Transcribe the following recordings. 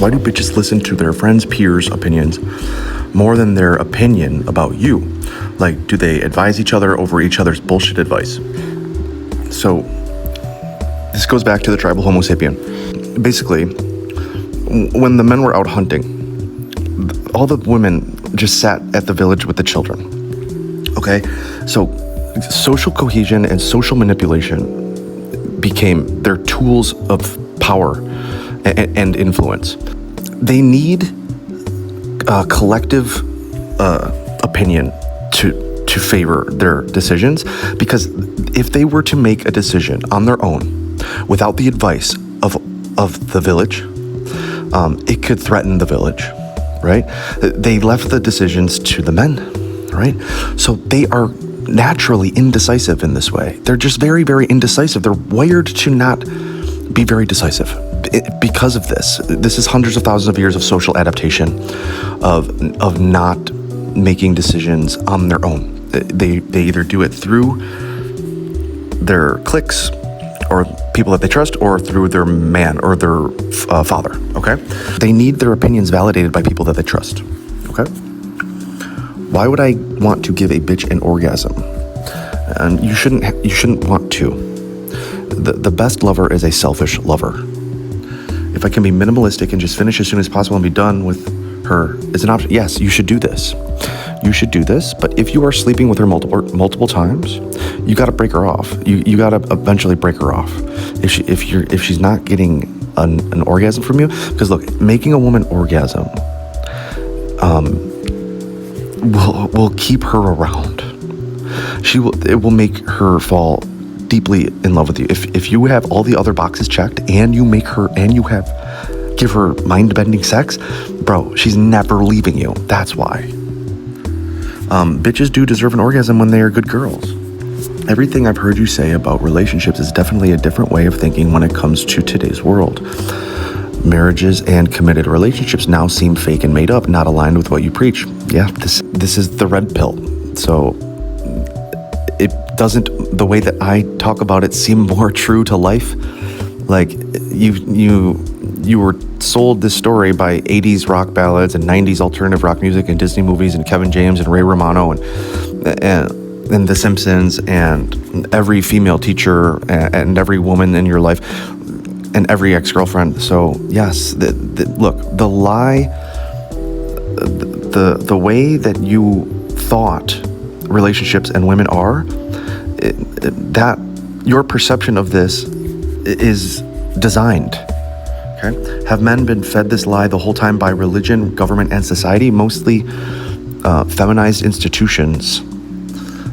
Why do bitches listen to their friends' peers' opinions more than their opinion about you? Like, do they advise each other over each other's bullshit advice? So, this goes back to the tribal Homo sapien. Basically, when the men were out hunting, all the women just sat at the village with the children. Okay? So, social cohesion and social manipulation became their tools of power and influence. They need a collective opinion to favor their decisions, because if they were to make a decision on their own without the advice of the village, it could threaten the village, right? They left the decisions to the men, right? So they are naturally indecisive in this way. They're just very, very indecisive. They're wired to not be very decisive because of this. This is hundreds of thousands of years of social adaptation of not making decisions on their own. They either do it through their cliques or people that they trust, or through their man or their father, okay? They need their opinions validated by people that they trust, okay? Why would I want to give a bitch an orgasm? And you shouldn't want to. The best lover is a selfish lover. If I can be minimalistic and just finish as soon as possible and be done with her, is an option. Yes, you should do this. You should do this, but if you are sleeping with her multiple times, you got to break her off. You got to eventually break her off. If she's not getting an orgasm from you, because look, making a woman orgasm will keep her around. It will make her fall deeply in love with you. If you have all the other boxes checked and you make her and give her mind-bending sex, bro, she's never leaving you. That's why. Bitches do deserve an orgasm when they are good girls. Everything I've heard you say about relationships is definitely a different way of thinking when it comes to today's world. Marriages and committed relationships now seem fake and made up, not aligned with what you preach. Yeah, this is the red pill. So it doesn't, the way that I talk about it, seem more true to life. Like you were sold this story by 80s rock ballads and 90s alternative rock music and Disney movies and Kevin James and Ray Romano and The Simpsons and every female teacher and every woman in your life and every ex-girlfriend. So yes, look, the lie, the way that you thought relationships and women are, that your perception of this is designed. Okay? Have men been fed this lie the whole time by religion, government, and society? Mostly feminized institutions.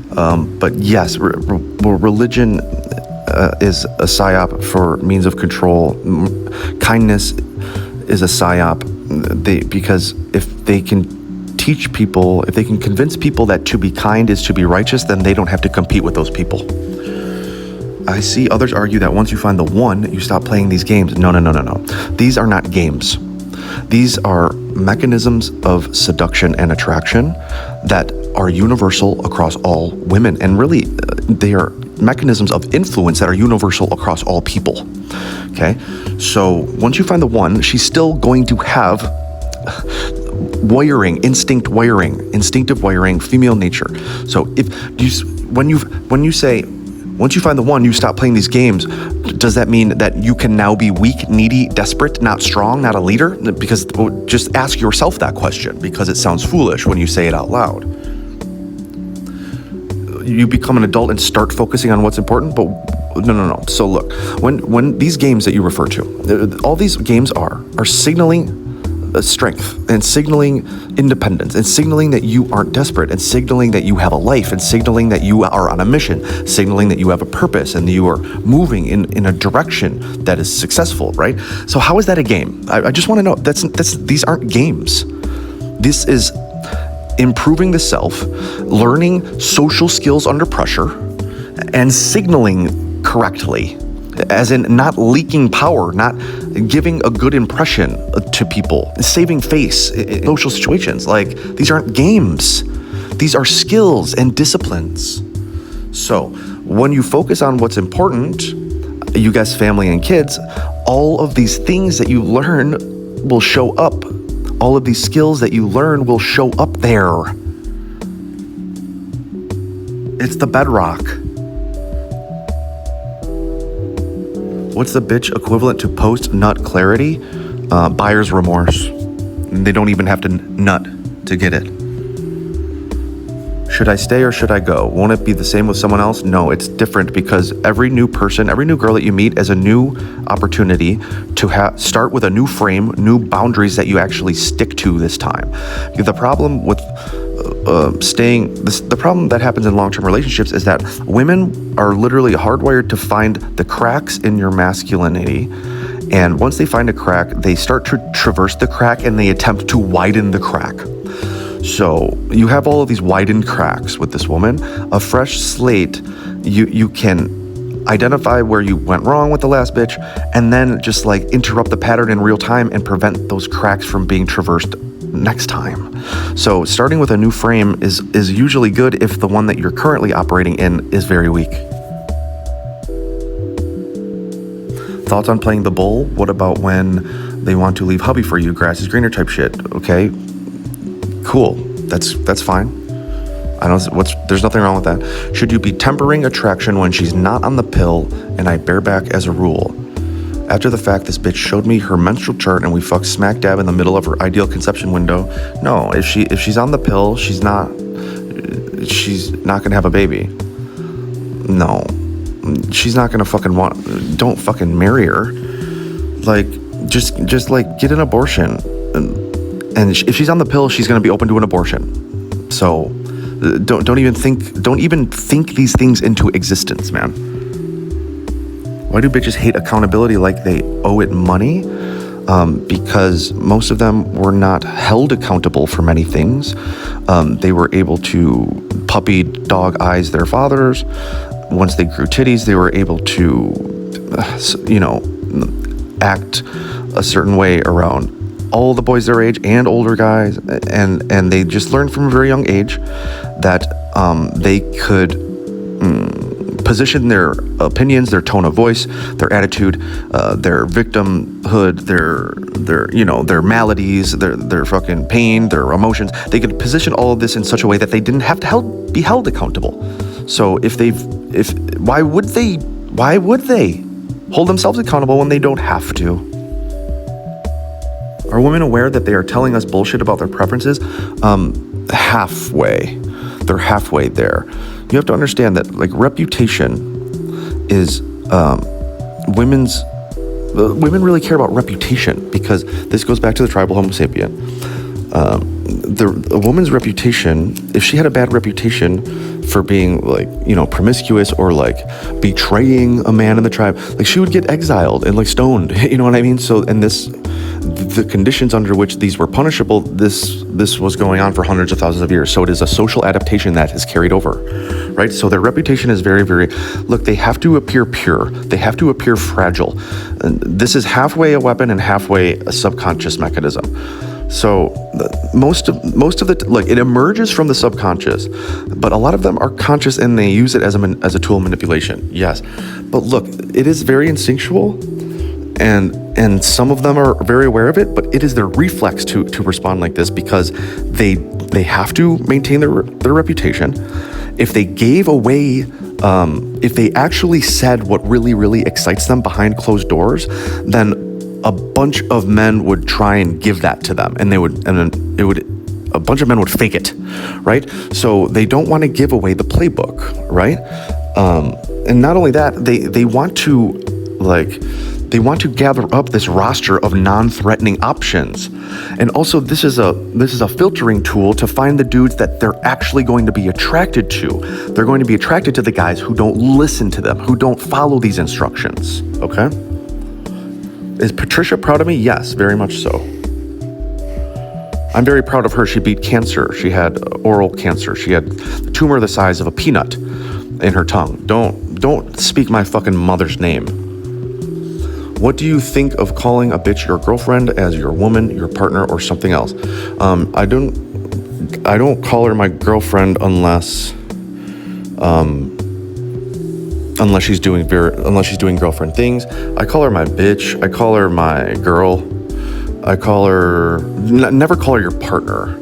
But yes, religion is a psyop for means of control. Kindness is a psyop. Because if they can teach people, if they can convince people that to be kind is to be righteous, then they don't have to compete with those people. I see others argue that once you find the one, you stop playing these games. No. These are not games. These are mechanisms of seduction and attraction that are universal across all women. And really, they are mechanisms of influence that are universal across all people. Okay? So once you find the one, she's still going to have instinctive wiring, female nature. So when you say, once you find the one, you stop playing these games, does that mean that you can now be weak, needy, desperate, not strong, not a leader? Because just ask yourself that question, because it sounds foolish when you say it out loud. You become an adult and start focusing on what's important, but no. So look, when these games that you refer to, all these games are signaling strength and signaling independence and signaling that you aren't desperate and signaling that you have a life and signaling that you are on a mission, signaling that you have a purpose and that you are moving in a direction that is successful, right? So how is that a game? I just want to know. These aren't games. This is improving the self, learning social skills under pressure, and signaling correctly. As in not leaking power, not giving a good impression to people, saving face in social situations. Like, these aren't games. These are skills and disciplines. So when you focus on what's important, you guys, family and kids, all of these things that you learn will show up. All of these skills that you learn will show up there. It's the bedrock. What's the bitch equivalent to post-nut clarity? Buyer's remorse. They don't even have to nut to get it. Should I stay or should I go? Won't it be the same with someone else? No, it's different because every new person, every new girl that you meet is a new opportunity to start with a new frame, new boundaries that you actually stick to this time. The problem with the problem that happens in long-term relationships is that women are literally hardwired to find the cracks in your masculinity. And once they find a crack, they start to traverse the crack and they attempt to widen the crack. So you have all of these widened cracks with this woman. A fresh slate, you can identify where you went wrong with the last bitch and then just like interrupt the pattern in real time and prevent those cracks from being traversed next time. So starting with a new frame is usually good if the one that you're currently operating in is very weak. Thoughts on playing the bull? What about when they want to leave hubby for you? Grass is greener type shit. Okay. Cool. That's fine. There's nothing wrong with that. Should you be tempering attraction when she's not on the pill and I bareback as a rule? After the fact, this bitch showed me her menstrual chart and we fucked smack dab in the middle of her ideal conception window. No, if she's on the pill, she's not gonna have a baby. No. She's not gonna don't fucking marry her. Like, just like get an abortion. And if she's on the pill, she's going to be open to an abortion. So don't even think these things into existence, man. Why do bitches hate accountability like they owe it money? Because most of them were not held accountable for many things. They were able to puppy dog eyes their fathers. Once they grew titties, they were able to, act a certain way around all the boys their age and older guys, and they just learned from a very young age that they could position their opinions, their tone of voice, their attitude, their victimhood, their maladies, their fucking pain, their emotions. They could position all of this in such a way that they didn't have to be held accountable. So why would they hold themselves accountable when they don't have to? Are women aware that they are telling us bullshit about their preferences? Halfway. They're halfway there. You have to understand that, like, reputation is women really care about reputation because this goes back to the tribal Homo sapien. A woman's reputation, if she had a bad reputation for being promiscuous or like betraying a man in the tribe, like she would get exiled and like stoned. You know what I mean? So, and the conditions under which these were punishable, this was going on for hundreds of thousands of years. So it is a social adaptation that has carried over, right? So their reputation is very, very, look, they have to appear pure. They have to appear fragile. And this is halfway a weapon and halfway a subconscious mechanism. So most of it emerges from the subconscious, but a lot of them are conscious and they use it as a tool of manipulation. Yes, but look, it is very instinctual, and some of them are very aware of it, but it is their reflex to respond like this because they have to maintain their reputation. If they gave away, if they actually said what really, really excites them behind closed doors, then a bunch of men would try and give that to them, and a bunch of men would fake it, right? So they don't want to give away the playbook, right? And not only that, they want to gather up this roster of non-threatening options. And also this is a filtering tool to find the dudes that they're actually going to be attracted to. They're going to be attracted to the guys who don't listen to them, who don't follow these instructions, okay? Is Patricia proud of me? Yes, very much so. I'm very proud of her. She beat cancer. She had oral cancer. She had a tumor the size of a peanut in her tongue. Don't speak my fucking mother's name. What do you think of calling a bitch your girlfriend as your woman, your partner, or something else? I don't call her my girlfriend unless she's doing girlfriend things. I call her my bitch. I call her my girl. I call her, never call her your partner.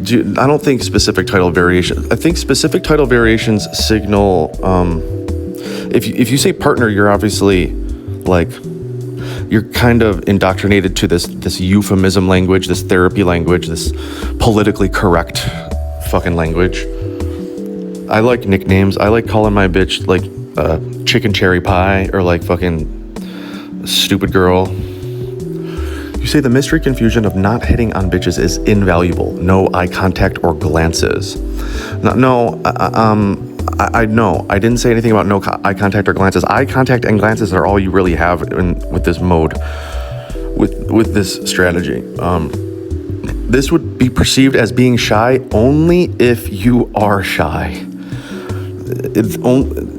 I don't think specific title variations. I think specific title variations signal. If you say partner, you're obviously like, you're kind of indoctrinated to this euphemism language, this therapy language, this politically correct fucking language. I like nicknames. I like calling my bitch like chicken cherry pie or like fucking stupid girl. You say the mystery confusion of not hitting on bitches is invaluable. No eye contact or glances. No, I know. I didn't say anything about no eye contact or glances. Eye contact and glances are all you really have with this mode, with this strategy. This would be perceived as being shy only if you are shy.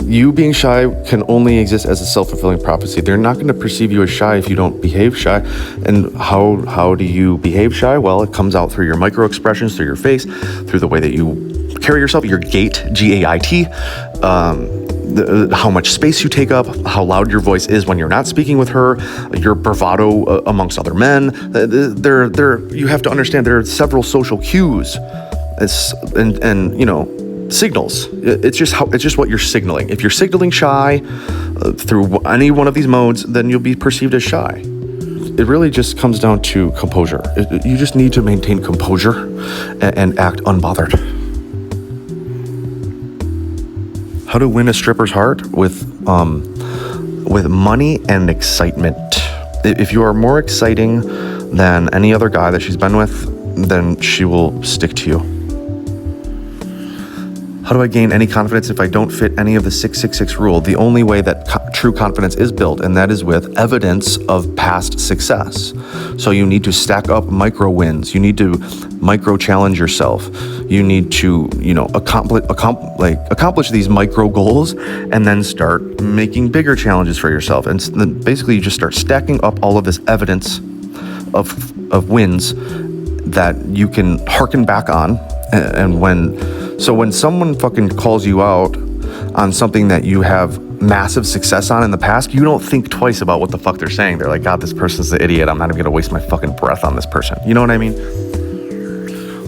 You being shy can only exist as a self-fulfilling prophecy. They're not going to perceive you as shy if you don't behave shy. And how do you behave shy? Well, it comes out through your micro expressions, through your face, through the way that you carry yourself, your gait, G-A-I-T, how much space you take up, how loud your voice is when you're not speaking with her, your bravado amongst other men. You have to understand there are several social cues, and you know, signals. It's just what you're signaling. If you're signaling shy through any one of these modes, then you'll be perceived as shy. It really just comes down to composure. You just need to maintain composure and act unbothered. How to win a stripper's heart? With money and excitement. If you are more exciting than any other guy that she's been with, then she will stick to you. How do I gain any confidence if I don't fit any of the 666 rule? The only way that true confidence is built, and that is with evidence of past success. So you need to stack up micro wins. You need to micro challenge yourself. You need to, accomplish these micro goals, and then start making bigger challenges for yourself. And then basically, you just start stacking up all of this evidence of wins that you can harken back on, and when someone fucking calls you out on something that you have massive success on in the past, you don't think twice about what the fuck they're saying. They're like, God, this person's the idiot. I'm not even gonna waste my fucking breath on this person. You know what I mean?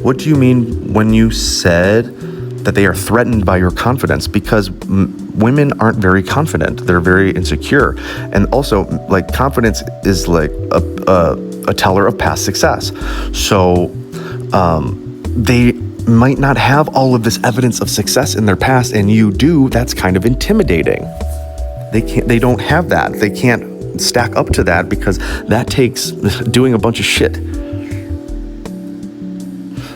What do you mean when you said that they are threatened by your confidence? Because women aren't very confident. They're very insecure. And also, like, confidence is like a teller of past success. So they might not have all of this evidence of success in their past, and you do. That's kind of intimidating. They don't have that. They can't stack up to that because that takes doing a bunch of shit.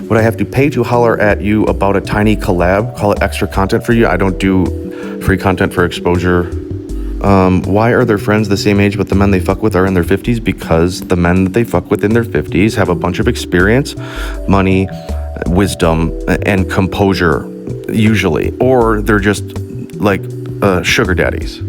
Would I have to pay to holler at you about a tiny collab? Call it extra content for you? I don't do free content for exposure. Why are their friends the same age but the men they fuck with are in their 50s? Because the men that they fuck with in their 50s have a bunch of experience, money, wisdom, and composure, usually. Or they're just like sugar daddies.